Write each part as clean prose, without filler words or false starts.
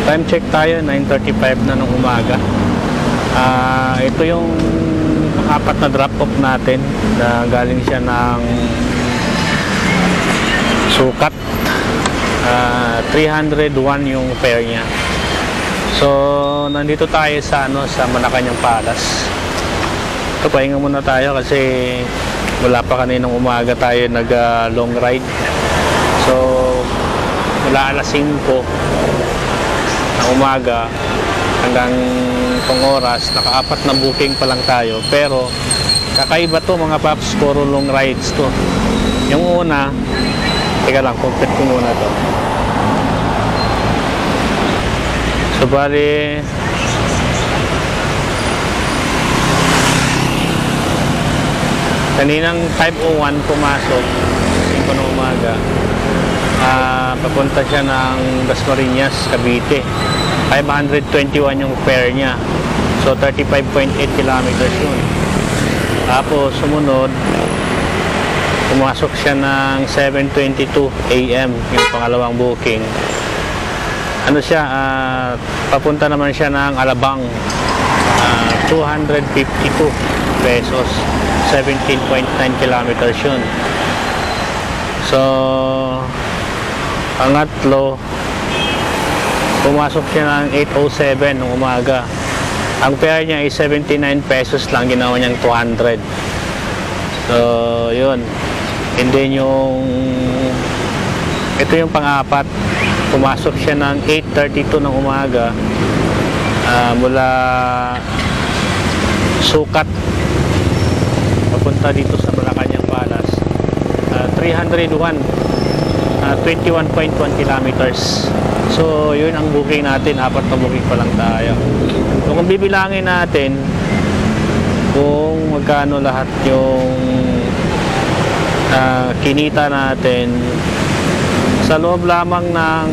Time check tayo, 9:35 na ng umaga. Ito yung apat na drop off natin na galing siya ng sukat. 301 yung fare niya. So nandito tayo sa Malacanang Palace. Ito, pahinga muna tayo kasi wala pa kaninang umaga tayo nag long ride. So mula alas 5 ng umaga hanggang itong oras, naka-apat na booking pa lang tayo. Pero kakaiba to mga paps, puro long rides to. Yung una, teka lang, complete ko muna to. So bali, kaninang 5:01 pumasok, 5 ng umaga. Papunta siya ng Dasmariñas, Cavite. 521 yung fare niya. So 35.8 kilometers yun. Tapos sumunod, pumasok siya ng 7:22 AM yung pangalawang booking. Ano siya, papunta naman siya ng Alabang. 252 pesos, 17.9 kilometers yun. So pangatlo, pumasok siya ng 8:07 ng umaga. Ang fare niya ay 79 pesos lang, ginawa niyang 200. So yun. And then ito yung pang-apat, pumasok siya ng 8:32 ng umaga, mula sukat papunta dito sa Malacanang Palace. 301, 21.1 kilometers. So yun ang booking natin, apat na booking pa lang tayo. So kung bibilangin natin kung magkano lahat yung kinita natin sa loob lamang ng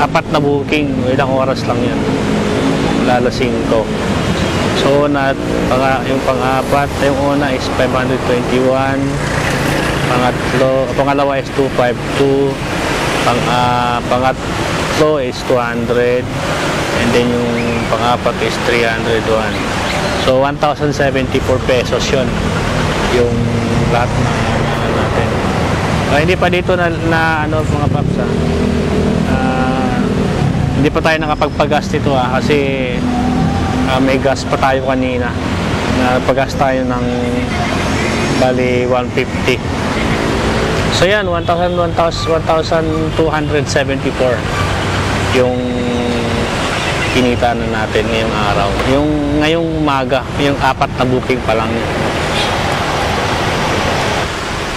apat na booking, ilang oras lang yan, lalasing ko. So yung pang-apat, yung una is 521, pangalawa is 252, pangatlo is 200, and then yung pang-apat is 301. So 1,074 pesos yun yung lahat ng natin. Hindi pa dito na mga paps, hindi pa tayo nakapagpagas dito kasi may gas pa tayo kanina. Nagpagas tayo ng bali 150. So yan, 1,274 yung kinita na natin ngayong araw. Yung ngayong umaga, yung apat na booking pa lang.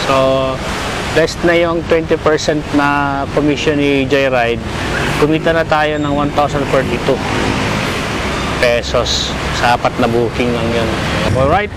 So less na yung 20% na commission ni Joyride, kumita na tayo ng 1,042 pesos sa apat na booking lang yun. Alright,